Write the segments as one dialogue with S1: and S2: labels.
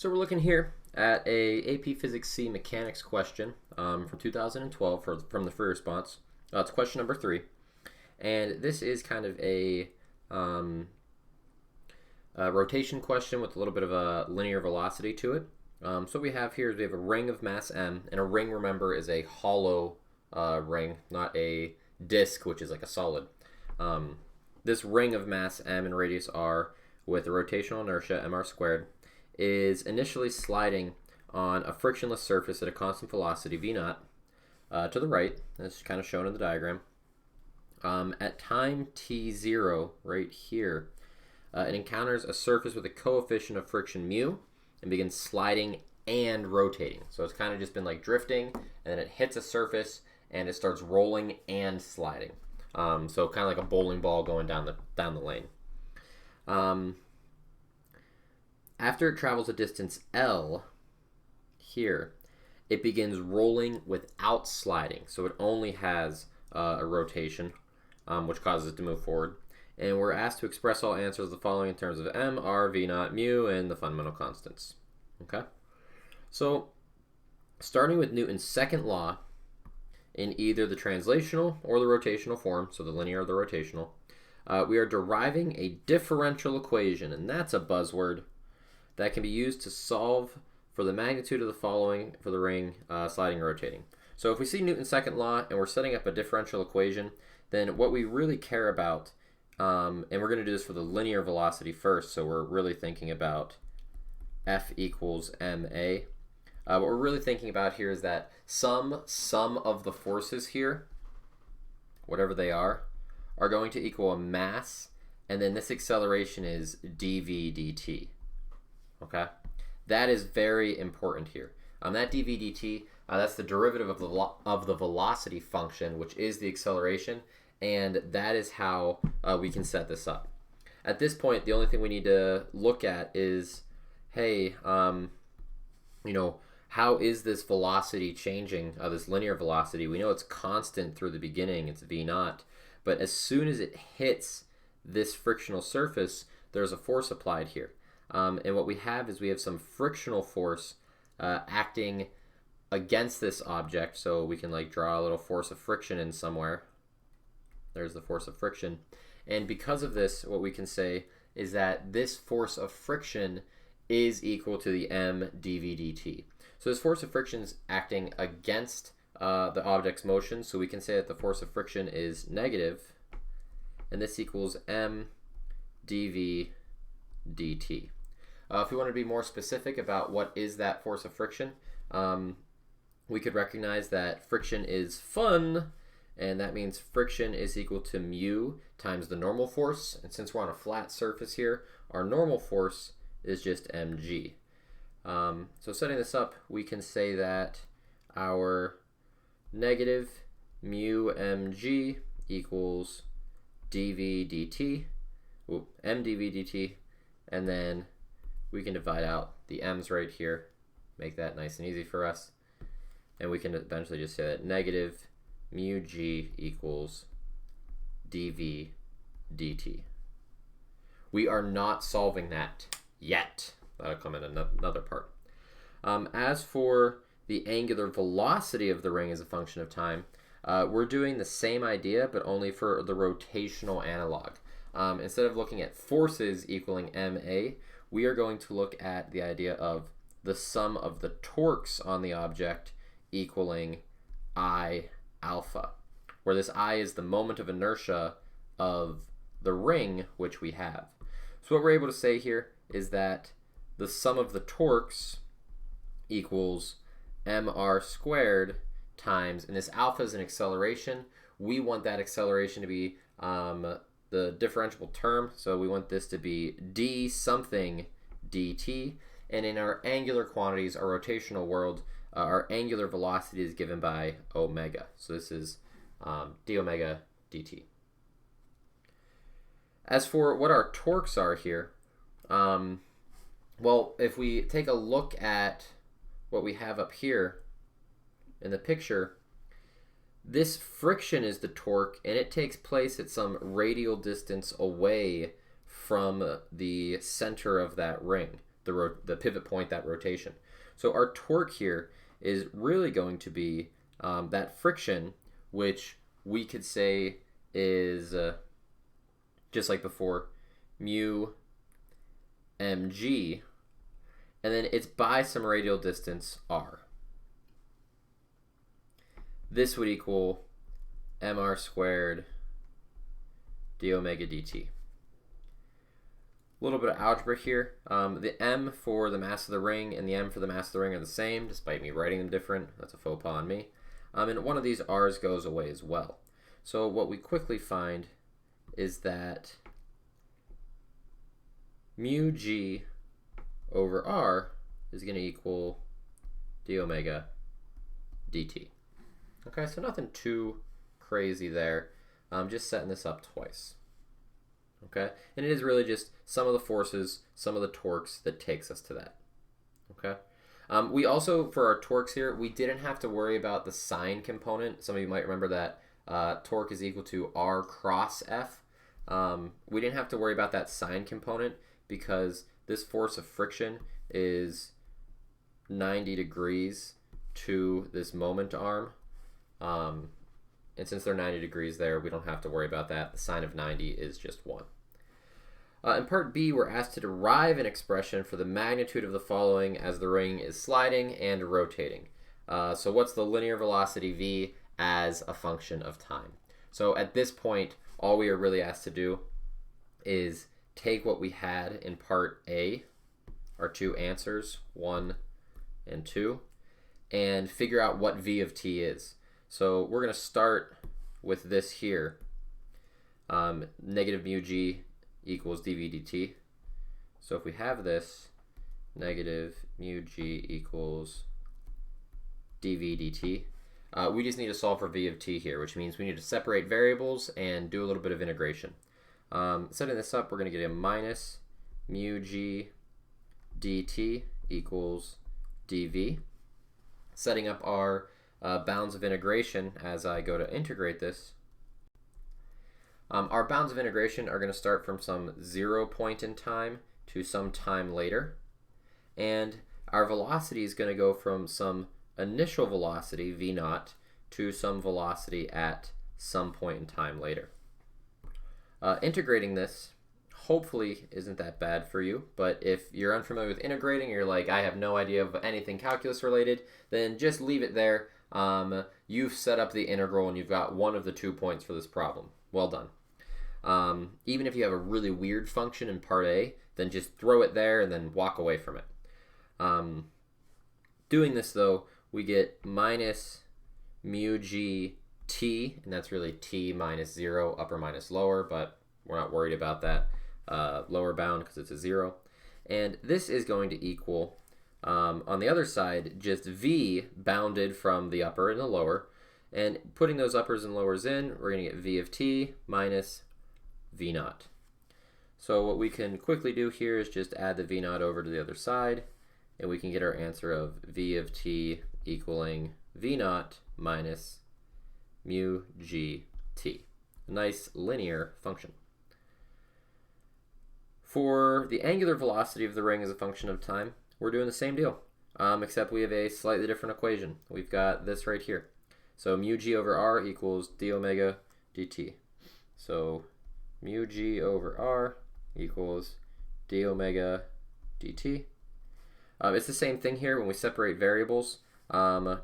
S1: So we're looking here at a AP Physics C mechanics question from 2012 from the free response. It's question number 3, and this is kind of a rotation question with a little bit of a linear velocity to it. So what we have here is we have a ring of mass m, and a ring, remember, is a hollow ring, not a disk, which is like a solid. This ring of mass m and radius r with a rotational inertia mr squared is initially sliding on a frictionless surface at a constant velocity v0 to the right, as kind of shown in the diagram. At time t0 right here, it encounters a surface with a coefficient of friction mu and begins sliding and rotating. So it's kind of just been like drifting, and then it hits a surface and it starts rolling and sliding. So kind of like a bowling ball going down the lane. After it travels a distance L here, it begins rolling without sliding. So it only has a rotation, which causes it to move forward. And we're asked to express all answers of the following in terms of m, r, v naught, mu, and the fundamental constants. Okay? So starting with Newton's second law in either the translational or the rotational form, so the linear or the rotational, we are deriving a differential equation, and that's a buzzword, that can be used to solve for the magnitude of the following for the ring sliding and rotating. So if we see Newton's second law and we're setting up a differential equation, then what we really care about, and we're going to do this for the linear velocity first, so we're really thinking about F equals ma. What we're really thinking about here is that sum of the forces here, whatever they are going to equal a mass, and then this acceleration is dv dt. Okay, that is very important here. That dv dt, that's the derivative of the velocity function, which is the acceleration, and that is how we can set this up. At this point, the only thing we need to look at is, hey, how is this velocity changing, this linear velocity? We know it's constant through the beginning, it's v naught, but as soon as it hits this frictional surface, there's a force applied here. And what we have is we have some frictional force acting against this object, so we can like draw a little force of friction in somewhere. There's the force of friction. And because of this, what we can say is that this force of friction is equal to the m dv dt. So this force of friction is acting against the object's motion, so we can say that the force of friction is negative, and this equals m dv dt. If we want to be more specific about what is that force of friction, we could recognize that friction is fun, and that means friction is equal to mu times the normal force. And since we're on a flat surface here, our normal force is just mg. So setting this up, we can say that our negative mu mg equals dv dt, m dv dt, and then we can divide out the m's right here, make that nice and easy for us, and we can eventually just say that negative mu g equals dv dt. We are not solving that yet. That'll come in another part. As for the angular velocity of the ring as a function of time, we're doing the same idea, but only for the rotational analog. Instead of looking at forces equaling ma, we are going to look at the idea of the sum of the torques on the object equaling I alpha, where this I is the moment of inertia of the ring which we have. So what we're able to say here is that the sum of the torques equals mr squared times, and this alpha is an acceleration. We want that acceleration to be the differentiable term, so we want this to be d something dt, and in our angular quantities, our rotational world, our angular velocity is given by omega. So this is d omega dt. As for what our torques are here, well, if we take a look at what we have up here in the picture, this friction is the torque, and it takes place at some radial distance away from the center of that ring. the pivot point, that rotation. So our torque here is really going to be that friction, which we could say is just like before, mu mg, and then it's by some radial distance r. This would equal mr squared d omega dt. A little bit of algebra here. The m for the mass of the ring and the m for the mass of the ring are the same, despite me writing them different. That's a faux pas on me. And one of these r's goes away as well. So what we quickly find is that mu g over r is going to equal d omega dt. Okay, so nothing too crazy there. I'm just setting this up twice. Okay, and it is really just some of the forces, some of the torques that takes us to that. Okay, we also, for our torques here, we didn't have to worry about the sine component. Some of you might remember that torque is equal to r cross F. We didn't have to worry about that sine component because this force of friction is 90 degrees to this moment arm. And since they're 90 degrees there, we don't have to worry about that. The sine of 90 is just 1. In part B, we're asked to derive an expression for the magnitude of the following as the ring is sliding and rotating. So what's the linear velocity v as a function of time? So at this point, all we are really asked to do is take what we had in part A, our two answers, 1 and 2, and figure out what v of t is. So we're going to start with this here. Negative mu g equals dv dt. So if we have this, negative mu g equals dv dt, we just need to solve for v of t here, which means we need to separate variables and do a little bit of integration. Setting this up, we're going to get a minus mu g dt equals dv. Setting up our bounds of integration as I go to integrate this. Our bounds of integration are going to start from some 0 point in time to some time later. And our velocity is going to go from some initial velocity, v naught, to some velocity at some point in time later. Integrating this hopefully isn't that bad for you, but if you're unfamiliar with integrating, you're like, I have no idea of anything calculus related, then just leave it there. You've set up the integral and you've got one of the 2 points for this problem. Well done. Even if you have a really weird function in part A, then just throw it there and then walk away from it. Doing this though, we get minus mu g t, and that's really t minus 0, upper minus lower, but we're not worried about that lower bound because it's a 0. And this is going to equal, on the other side, just v bounded from the upper and the lower. And putting those uppers and lowers in, we're going to get v of t minus v naught. So what we can quickly do here is just add the v naught over to the other side, and we can get our answer of v of t equaling v naught minus mu g t. A nice linear function. For the angular velocity of the ring as a function of time, we're doing the same deal, except we have a slightly different equation. We've got this right here. So mu g over r equals d omega dt. So mu g over r equals d omega dt. It's the same thing here when we separate variables. I'm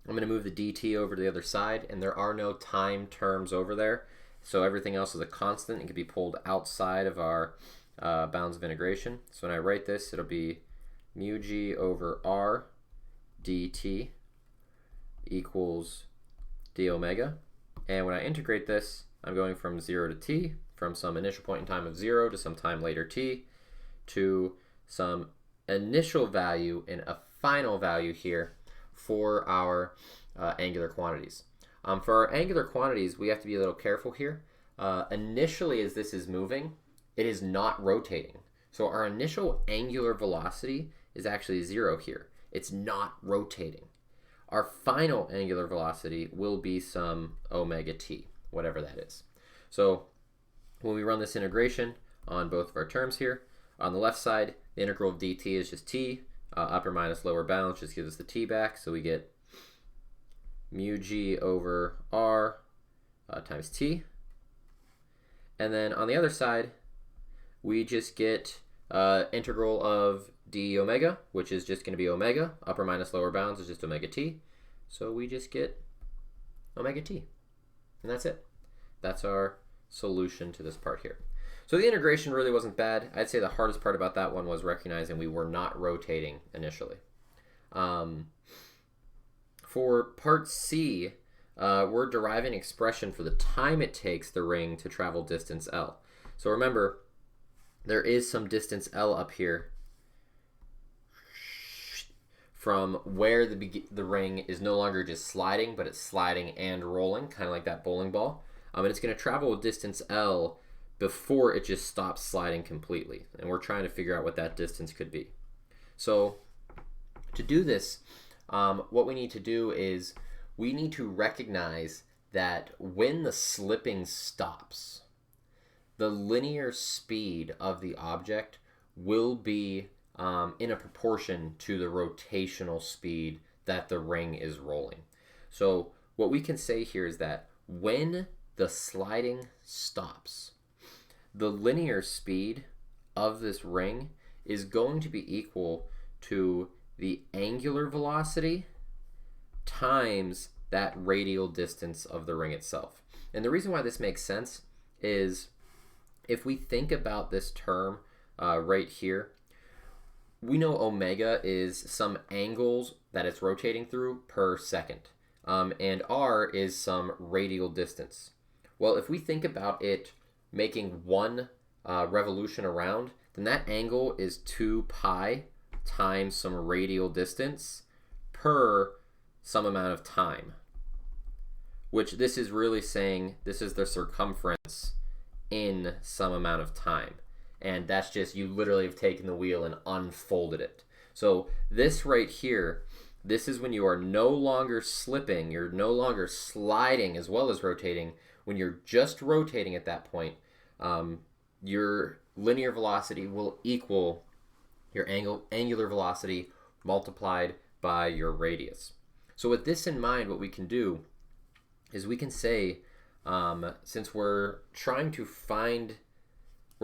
S1: going to move the dt over to the other side, and there are no time terms over there. So everything else is a constant and can be pulled outside of our bounds of integration. So when I write this, it'll be mu g over r dt equals d omega. And when I integrate this, I'm going from 0 to t, from some initial point in time of 0 to some time later t, to some initial value and a final value here for our angular quantities. For our angular quantities, we have to be a little careful here. Initially, as this is moving, it is not rotating. So our initial angular velocity is actually 0 here. It's not rotating. Our final angular velocity will be some omega t, whatever that is. So when we run this integration on both of our terms here, on the left side, The integral of dt is just t. Upper minus lower bounds just gives us the t back. So we get mu g over r times t. And then on the other side, we just get integral of d omega, which is just going to be omega. Upper minus lower bounds is just omega t. So we just get omega t. And that's it. That's our solution to this part here. So the integration really wasn't bad. I'd say the hardest part about that one was recognizing we were not rotating initially. For part C, we're deriving an expression for the time it takes the ring to travel distance L. So remember, there is some distance L up here from where the ring is no longer just sliding, but it's sliding and rolling, kind of like that bowling ball. And it's going to travel a distance L before it just stops sliding completely. And we're trying to figure out what that distance could be. So to do this, what we need to do is we need to recognize that when the slipping stops, the linear speed of the object will be in a proportion to the rotational speed that the ring is rolling. So what we can say here is that when the sliding stops, the linear speed of this ring is going to be equal to the angular velocity times that radial distance of the ring itself. And the reason why this makes sense is if we think about this term right here, we know omega is some angles that it's rotating through per second, and r is some radial distance. Well, if we think about it making one revolution around, then that angle is 2 pi times some radial distance per some amount of time, which this is really saying this is the circumference in some amount of time. And that's just, you literally have taken the wheel and unfolded it. So this right here, this is when you are no longer slipping, you're no longer sliding as well as rotating. When you're just rotating at that point, your linear velocity will equal your angular velocity multiplied by your radius. So with this in mind, what we can do is we can say, since we're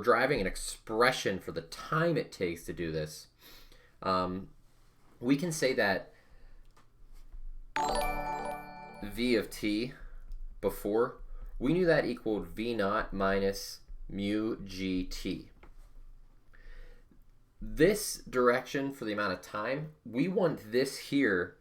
S1: driving an expression for the time it takes to do this, we can say that v of t before, we knew that equaled v naught minus mu gt. This direction for the amount of time, we want this here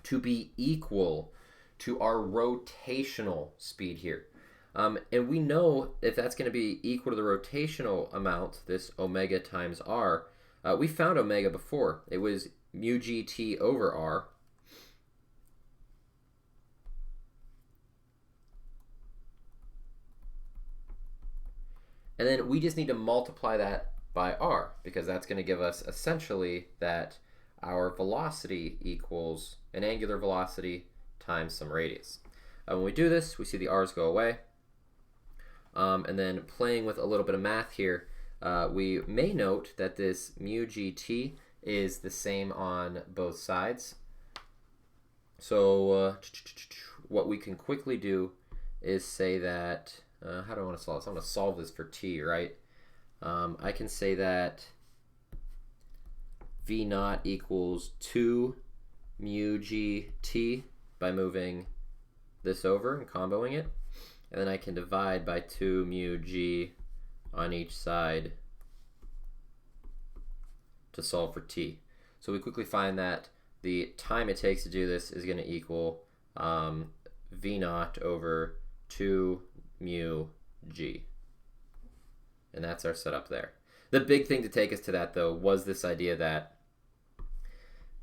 S1: to be equal to our rotational speed here. And we know if that's going to be equal to the rotational amount, this omega times r, we found omega before. It was mu gt over r. And then we just need to multiply that by r, because that's going to give us essentially that our velocity equals an angular velocity times some radius. When we do this, we see the r's go away. And then playing with a little bit of math here, we may note that this mu gt is the same on both sides. So what we can quickly do is say that, how do I want to solve this? I want to solve this for t, right? I can say that v naught equals 2 mu gt by moving this over and comboing it. And then I can divide by 2 mu g on each side to solve for t. So we quickly find that the time it takes to do this is going to equal v naught over 2 mu g. And that's our setup there. The big thing to take us to that, though, was this idea that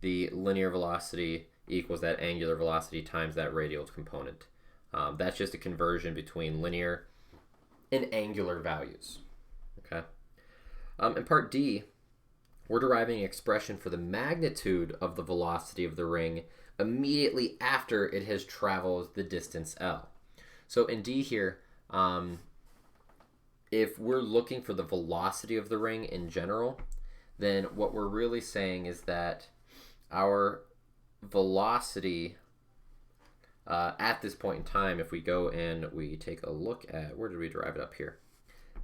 S1: the linear velocity equals that angular velocity times that radial component. That's just a conversion between linear and angular values. Okay. In part D, we're deriving an expression for the magnitude of the velocity of the ring immediately after it has traveled the distance L. So in D here, if we're looking for the velocity of the ring in general, then what we're really saying is that our velocity at this point in time, if we go and we take a look at, where did we derive it up here?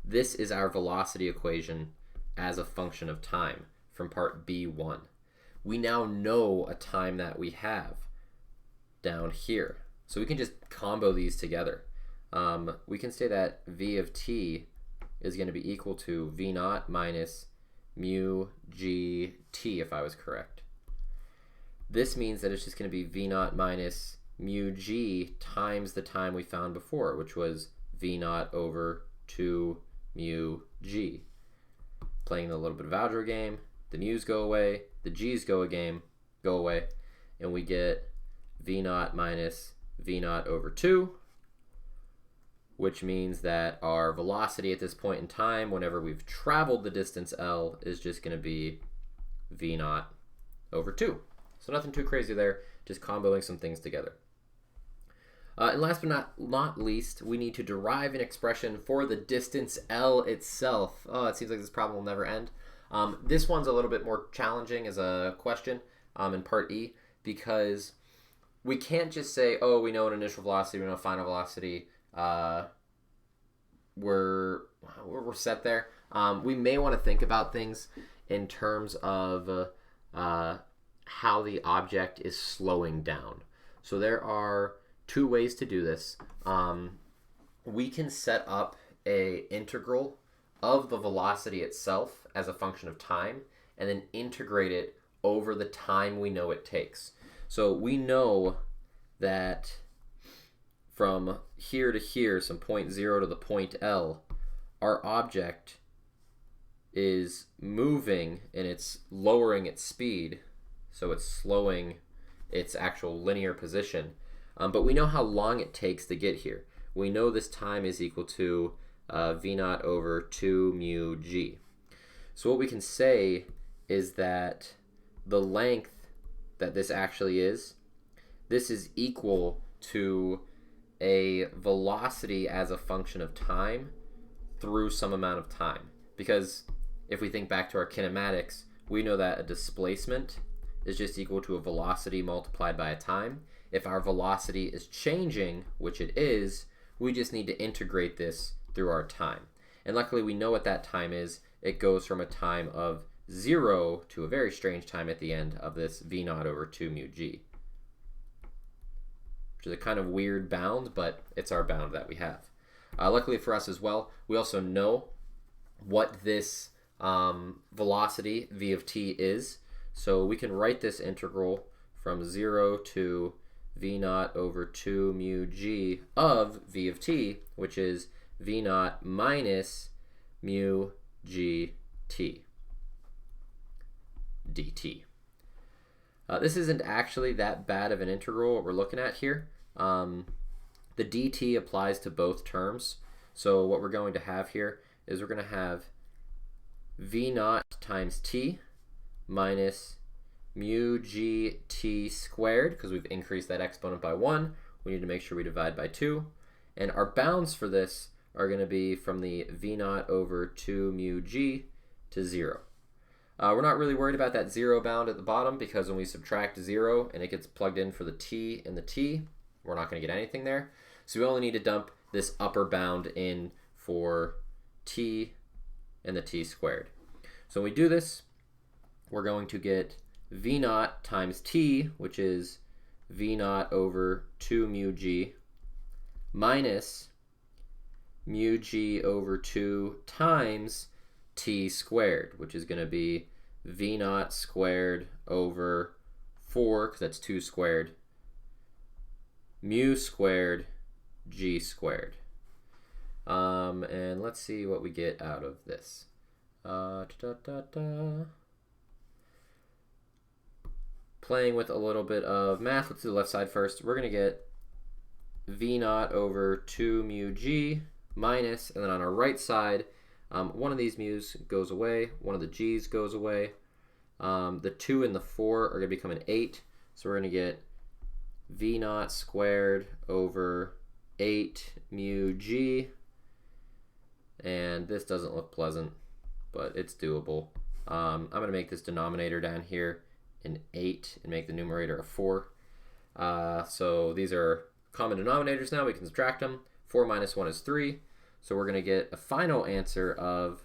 S1: This is our velocity equation as a function of time from part B1. We now know a time that we have down here. So we can just combo these together. We can say that v of t is going to be equal to v naught minus mu g t, if I was correct. This means that it's just going to be v naught minus mu g times the time we found before, which was v naught over 2 mu g. Playing a little bit of algebra game, the mu's go away, the g's go away, and we get v naught minus v naught over 2, which means that our velocity at this point in time, whenever we've traveled the distance L, is just going to be v naught over 2. So nothing too crazy there, just comboing some things together. And last but not least, we need to derive an expression for the distance L itself. Oh, it seems like this problem will never end. This one's a little bit more challenging as a question in part E, because we can't just say, oh, we know an initial velocity, we know a final velocity, we're set there. We may want to think about things in terms of how the object is slowing down. So there are two ways to do this. We can set up an integral of the velocity itself as a function of time, and then integrate it over the time we know it takes. So we know that from here to here, some point 0 to the point L, our object is moving and it's lowering its speed, so it's slowing its actual linear position. But we know how long it takes to get here. We know this time is equal to v naught over 2 mu g. So what we can say is that the length that this actually is, this is equal to a velocity as a function of time through some amount of time. Because if we think back to our kinematics, we know that a displacement is just equal to a velocity multiplied by a time. If our velocity is changing, which it is, we just need to integrate this through our time. And luckily we know what that time is. It goes from a time of 0 to a very strange time at the end of this v naught over 2 mu g. Which is a kind of weird bound, but it's our bound that we have. Luckily for us as well, we also know what this velocity v of t is. So we can write this integral from 0 to v naught over 2 mu g of v of t, which is v naught minus mu g t dt. This isn't actually that bad of an integral, what we're looking at here. The dt applies to both terms. So what we're going to have here is we're going to have v naught times t minus mu g t squared, because we've increased that exponent by 1. We need to make sure we divide by 2. And our bounds for this are going to be from the v naught over 2 mu g to 0. We're not really worried about that 0 bound at the bottom, because when we subtract 0 and it gets plugged in for the t and the t, we're not going to get anything there. So we only need to dump this upper bound in for t and the t squared. So when we do this, we're going to get v naught times t, which is v naught over 2 mu g, minus mu g over 2 times t squared, which is going to be v naught squared over 4, because that's 2 squared, mu squared g squared. And let's see what we get out of this. Playing with a little bit of math, let's do the left side first. We're going to get v naught over 2 mu g minus, and then on our right side, one of these mu's goes away, one of the g's goes away. The 2 and the 4 are going to become an 8, so we're going to get v naught squared over 8 mu g, and this doesn't look pleasant, but it's doable. I'm going to make this denominator down here an 8 and make the numerator a 4. So these are common denominators now. We can subtract them. 4 minus 1 is 3. So we're going to get a final answer of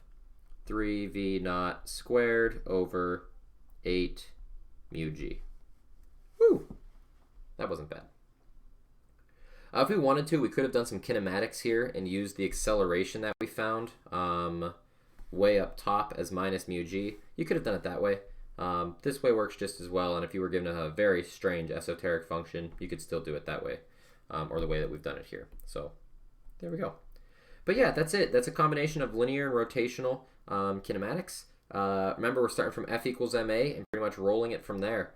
S1: 3v0 squared over 8 mu g. Woo! That wasn't bad. If we wanted to, we could have done some kinematics here and used the acceleration that we found way up top as minus mu g. You could have done it that way. This way works just as well, and if you were given a very strange esoteric function, you could still do it that way, or the way that we've done it here. So there we go. But yeah, that's it. That's a combination of linear and rotational kinematics. Remember, we're starting from F equals ma and pretty much rolling it from there.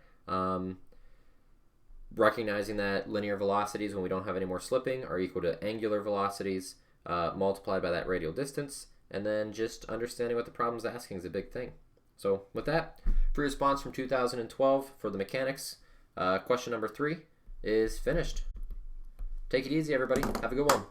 S1: Recognizing that linear velocities, when we don't have any more slipping, are equal to angular velocities multiplied by that radial distance, and then just understanding what the problem's asking is a big thing. So with that, free response from 2012 for the mechanics. Question number 3 is finished. Take it easy, everybody. Have a good one.